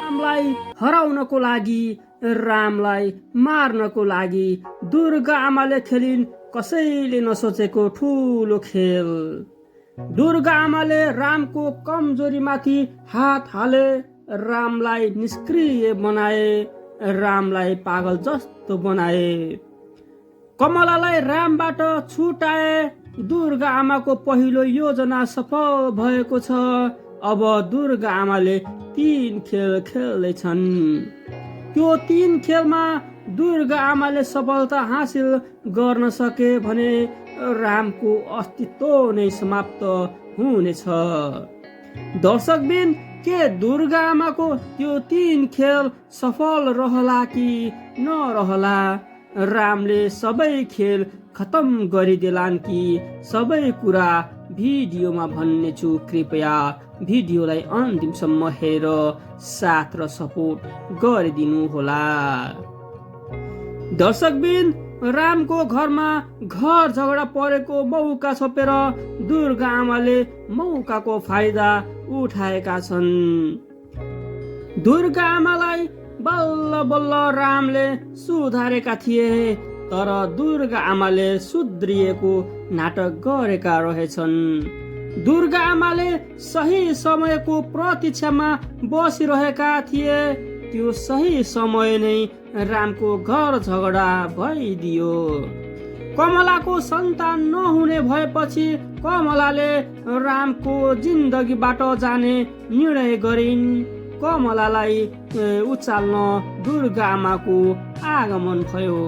रामलाई हराउनको लागि, रामलाई मार्नको लागि दुर्गा आमाले खेलिन् कसैले नसोचेको ठूलो खेल। दुर्गा आमाले रामको कमजोरीमाथि हात हाले, रामलाई निष्क्रिय बनाए, रामलाई पागल जस्तो बनाए। कमलालाई रामबाट छुटाए। दुर्गा आमाको पहिलो योजना सफल भएको छ। अब दुर्गा आमाले 3 खेल खेल्दैछन्। त्यो 3 खेलमा दुर्गा आमाले सफलता हासिल गर्न सके भने रामको अस्तित्व नै समाप्त हुनेछ। दर्शकबिन, के दुर्गा आमाको त्यो 3 खेल सफल रहला कि नरहला? रामले सबै खेल खत्म गरिदेलान् कि? सबै कुरा भिडियोमा भन्नेछु। कृपया भिडियोलाई अन्तिमसम्म हेरेर साथ र सपोर्ट गरिदिनु होला। दर्शकबिन, रामको घरमा घर झगडा परेको मौका छोपेर दुर्गा आमाले मौकाको फाइदा उठाएका छन्। दुर्गा आमालाई बल्ल बल्ल रामले सुधारेका थिए, तर दुर्गा आमाले सुध्रिएको नाटक गरेका रहेछन्। दुर्गा आमाले सही समयको प्रतीक्षामा बसिरहेका थिए। त्यो सही समय नै रामको घर झगडा भइदियो। कमलाको सन्तान नहुने भएपछि कमलाले रामको जिन्दगीबाट जाने निर्णय गरिन्। कमलालाई उचाल्न दुर्गा आमाको आगमन भयो।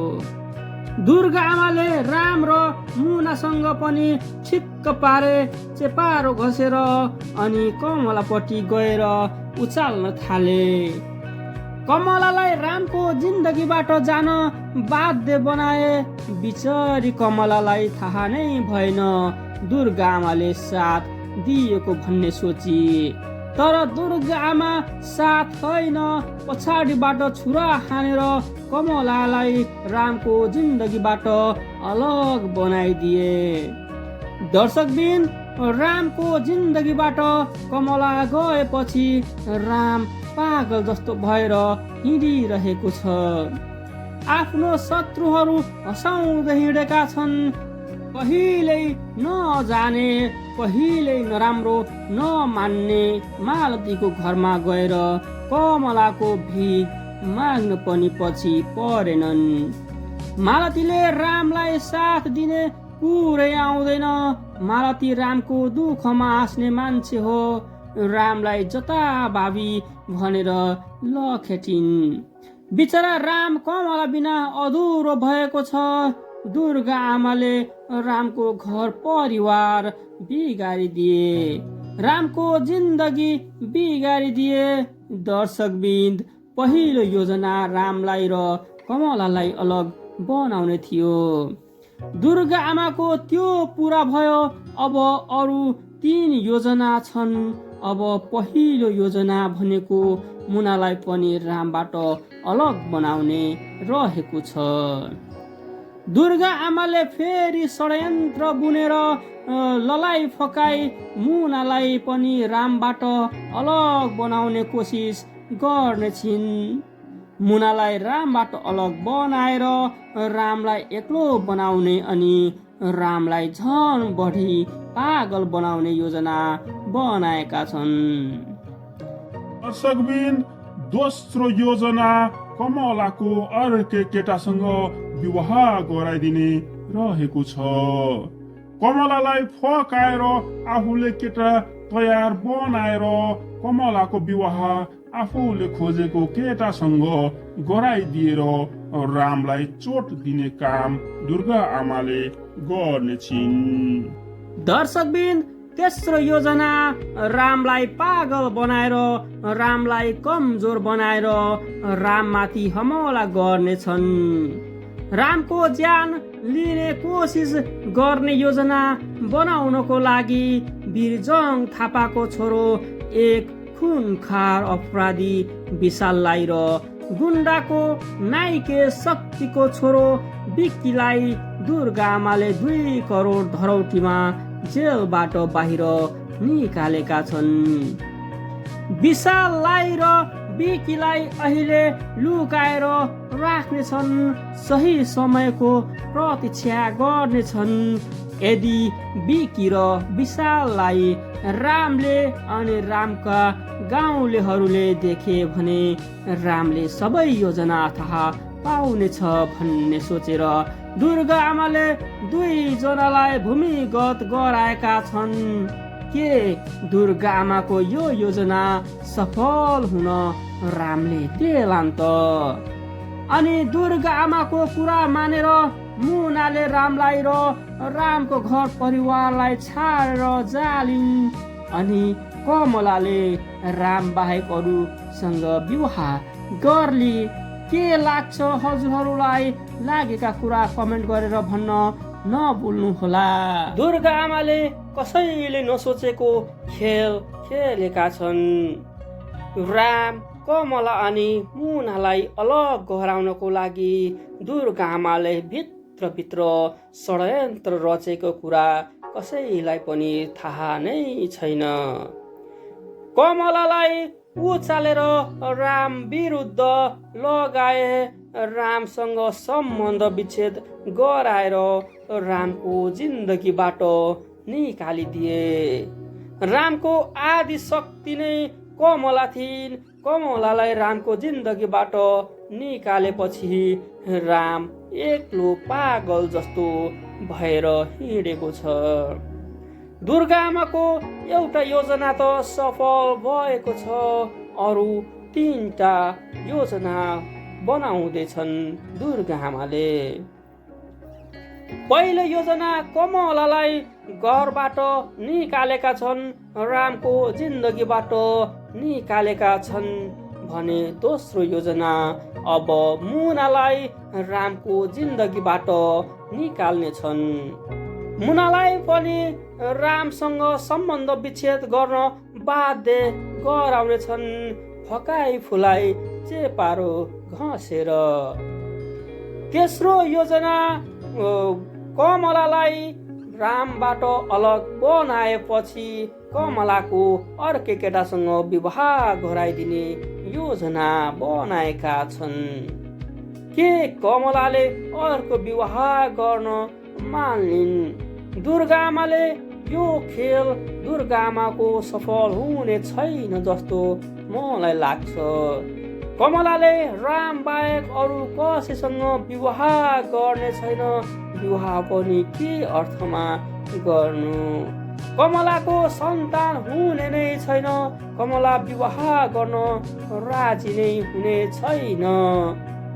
दुर्गा आमाले राम र मुनासँग पनि ठिक्क पारे, चेपारो घसेर अनि कमलापट्टि गएर उचाल्न थाले। कमलालाई रामको जिन्दगीबाट जान बाध्य बनाए। बिचरी कमलालाई थाहा नै भएन दुर्गा आमाले साथ दिएको भन्ने सोची। तर दुर्गा आमा साथ होइन, पछाडिबाट छुरा हानेर कमलालाई रामको जिन्दगीबाट अलग बनाइदिए। दर्शकबिन, रामको जिन्दगीबाट कमला गएपछि राम पागल जस्तो भएर हिँडिरहेको छ। आफ्नो शत्रुहरू हँसाउँदै हिँडेका छन्। कहिल्यै नजाने, कहिल्यै नराम्रो नमान्ने मालतीको घरमा गएर कमलाको भिख माग्न पनि पछि परेनन्। मालतीले रामलाई साथ दिने कुरै आउँदैन। मालती रामको दुःखमा हाँस्ने मान्छे हो। रामलाई जताभावी भनेर लखेटिन्। बिचरा राम कमला बिना अधुरो भएको छ। दुर्गा आमाले रामको घर परिवार बिगारिदिए, रामको जिन्दगी बिगारिदिए। दर्शकबिन्द, पहिलो योजना रामलाई र कमलालाई अलग बनाउने थियो। दुर्गा आमाको त्यो पूरा भयो। अब अरू 3 योजना छन्। अब पहिलो योजना भनेको मुनालाई पनि रामबाट अलग बनाउने रहेको छ। दुर्गा आमाले फेरि षड्यन्त्र बुनेर ललाई फकाई मुनालाई पनि रामबाट अलग बनाउने कोसिस गर्नेछिन्। मुनालाई रामबाट अलग बनाएर रामलाई एक्लो बनाउने अनि रामलाई झन बढी पागल बनाउने योजना बनाएका छन्। दर्शकबिन, दोस्रो योजना कमलाको अर्कै केटासँग विवाह गराइदिने रहेको छ। कमलालाई फकाएर आफूले केटा तयार बनाएर कमलाको विवाह आफूले खोजेको केटासँग गराइदिएर रामलाई चोट दिने काम दुर्गा आमाले गर्नेछिन्। दर्शकबिन, तेस्रो योजना रामलाई पागल बनाएर, रामलाई कमजोर बनाएर राममाथि हमला गर्नेछन्। रामको ज्यान लिने कोसिस गर्ने योजना बनाउनको लागि वीरजङ थापाको छोरो, एक खुनखार अपराधी विशाललाई र गुण्डाको नाइके शक्तिको छोरो बिक्कीलाई दुर्गा आमाले 2 करोड धरौटीमा जेलबाट बाहिर निकालेका छन्। विशाललाई र बिक्कीलाई अहिले लुकाएर राख्नेछन्, सही समयको प्रतीक्षा गर्नेछन्। यदि बिक्की र विशाललाई रामले अनि रामका गाउँलेहरूले देखे भने रामले सबै योजना थाहा पाउनेछ भन्ने सोचेर दुर्गा आमाले 2 जनालाई भूमिगत गराएका छन्। के दुर्गा आमाको यो योजना सफल हुन रामले दिएलान् त? अनि दुर्गा आमाको कुरा मानेर मुनाले रामलाई र रामको घर परिवारलाई छाडेर जालिन्। अनि कमलाले राम बाहेक अरूसँग विवाह गर्ली। के लाग्छ हजुरहरूलाई? लागेका कुरा कमेन्ट गरेर भन्न नभुल्नुहोला। दुर्गा आमाले कसैले नसोचेको खेल खेलेका छन्। राम, कमला अनि मुनालाई अलग गराउनको लागि दुर्गा आमाले भित्रभित्र षड्यन्त्र रचेको कुरा कसैलाई पनि थाहा नै छैन। कमलालाई उचालेर राम विरुद्ध लगाए, रामसँग सम्बन्ध विच्छेद गराएर रामको जिन्दगीबाट निकालिदिए। रामको आदि शक्ति नै कमला थिइन्। कमलालाई रामको जिन्दगीबाट निकालेपछि राम एक्लो पागल जस्तो भएर हिँडेको छ। दुर्गा आमाको एउटा योजना त सफल भएको छ, अरू 3टा योजना बनाउँदैछन् दुर्गा आमाले। पहिलो योजना कमलालाई घरबाट निकालेका छन्, रामको जिन्दगीबाट निकालेका छन् भने दोस्रो योजना अब मुनालाई रामको जिन्दगीबाट निकाल्ने छन्। मुनालाई पनि रामसँग सम्बन्ध विच्छेद गर्न बाध्य गराउने छन्, फकाई फुलाई चेपारो घसेर। तेस्रो योजना कमलालाई रामबाट अलग बनाएपछि कमलाको अर्कै केटासँग विवाह गराइदिने योजना बनाएका छन्। के कमलाले अर्को विवाह गर्न मान्लिन्? दुर्गा आमाले यो खेल दुर्गा आमाको सफल हुने छैन जस्तो मलाई लाग्छ। कमलाले राम बाहेक अरू कसैसँग विवाह गर्ने छैन। विवाह पनि के अर्थमा गर्नु? कमलाको सन्तान हुने नै छैन। कमला विवाह गर्न राजी नै हुने छैन।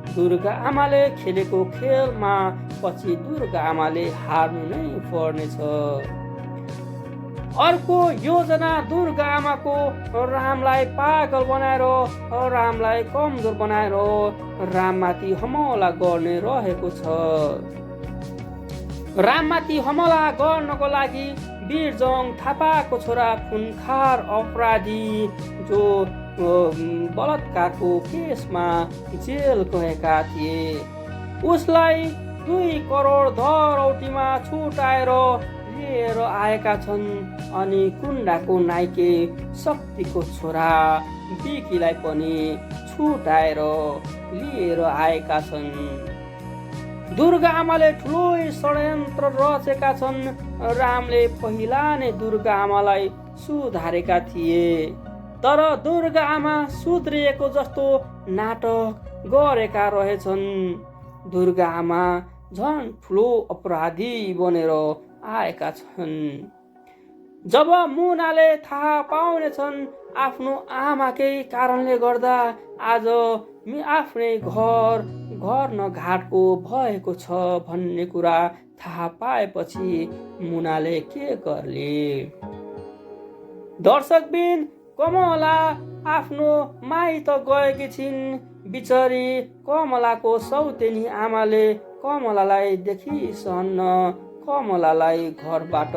दुर्गा आमाले खेलेको खेलमा पछि दुर्गा आमाले हार्नु नै पर्नेछ। अर्को योजना दुर्गा आमाको रामलाई पागल बनाएर, रामलाई कमजोर बनाएर राममाथि हमला गर्ने रहेको छ। राममाथि हमला गर्नको लागि वीरजङ थापाको छोरा खुनखार अपराधी जो बलात्कारको केसमा जेल गएका थिए, उसलाई 2 करोड धरौटीमा छुटाएर लिएर आएका छन्। अनि कुण्डाको नाइके शक्तिको छोरा बिकीलाई पनि छुटाएर लिएर आएका छन्। दुर्गा आमाले ठुलो षड्यन्त्र रचेका छन्। रामले पहिला नै दुर्गा आमालाई सुधारेका थिए, तर दुर्गा आमा सुध्रिएको जस्तो नाटक गरेका रहेछन्। दुर्गा आमा झन् ठुलो अपराधी बनेर आएका छन्। जब मुनाले थाहा पाउनेछन् आफ्नो आमाकै कारणले गर्दा आज आफ्नै घर न घाटको भएको छ भन्ने कुरा थाहा पाएपछि मुनाले के गर्ले? दर्शकबिन, कमला आफ्नो माइत गएकी छिन्। बिचरी कमलाको सौतेनी आमाले कमलालाई देखिसहन्न कमलालाई घरबाट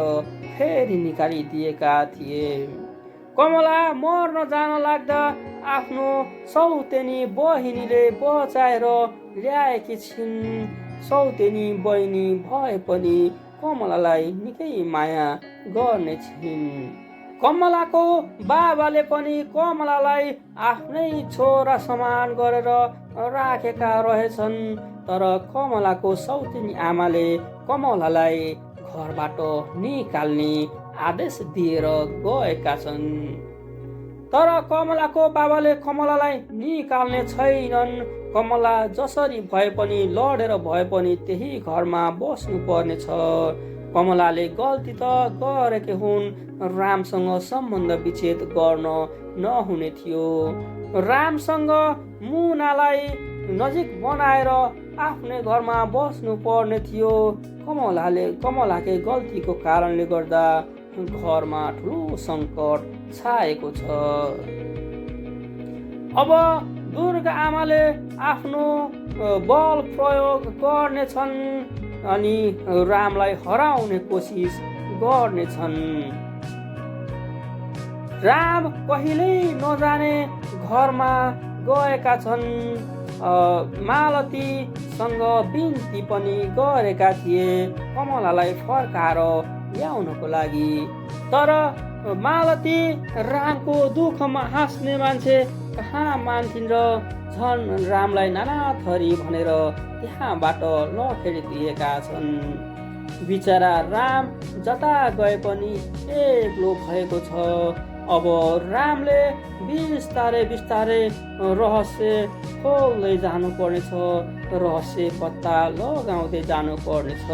फेरि निकालिदिएका थिए। कमला मर्न जान लाग्दा आफ्नो सौतेनी बहिनीले बचाएर ल्याएकी छिन्। सौतेनी बहिनी भए पनि कमलालाई निकै माया गर्ने छिन्। कमलाको बाबाले पनि कमलालाई आफ्नै छोरा समान गरेर राखेका रहेछन्। तर कमलाको सौतेनी आमाले कमलालाई घरबाट निकाल्ने आदेश दिएर गएका छन्। तर कमलाको बाबाले कमलालाई निकाल्ने छैनन्। कमला जसरी भए पनि लडेर भए पनि त्यही घरमा बस्नु पर्नेछ। कमलाले गल्ती त गरेकै हुन्, रामसँग सम्बन्ध विच्छेद गर्न नहुने थियो। रामसँग मुनालाई नजिक बनाएर आफ्नै घरमा बस्नु पर्ने थियो। कमलाकै गल्तीको कारणले गर्दा घरमा ठुलो सङ्कट छाएको छ। अब दुर्गा आमाले आफ्नो बल प्रयोग गर्नेछन् अनि रामलाई हराउने कोसिस गर्नेछन्। राम कहिल्यै नजाने घरमा गएका छन्। मालतीसँग बिन्ती पनि गरेका थिए कमलालाई फर्काएर ल्याउनको लागि। तर मालती रामको दुःखमा हाँस्ने मान्छे कहाँ मान्थिन् र झन् रामलाई नाना थरी भनेर त्यहाँबाट लखेडिदिएका छन्। बिचरा राम जता गए पनि एक्लो भएको छ। अब रामले बिस्तारै बिस्तारै रहस्य खोल्दै जानुपर्नेछ, रहस्य पत्ता लगाउँदै जानुपर्नेछ।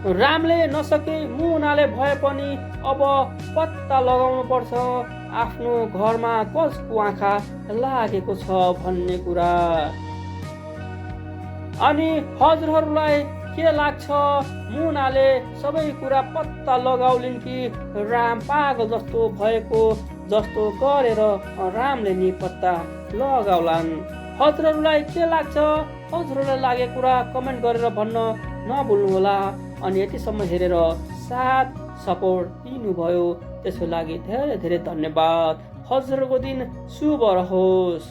रामले नसके मुनाले भए पनि अब पत्ता लगाउनु पर्छ आफ्नो घरमा कसको आँखा लागेको छ भन्ने कुरा। अनि हजुरहरूलाई के लाग्छ, मुनाले सबै कुरा पत्ता लगाउलिन् कि राम पागल जस्तो भएको जस्तो गरेर रामले नि पत्ता लगाउलान्? हजुरहरूलाई के लाग्छ? हजुरहरूलाई लागेको कुरा कमेन्ट गरेर भन्न नभुल्नुहोला। अनि यतिसम्म हेरेर साथ सपोर्ट दिनुभयो त्यसको लागि धेरै धेरै धन्यवाद। हजुरहरूको दिन शुभ रहोस्।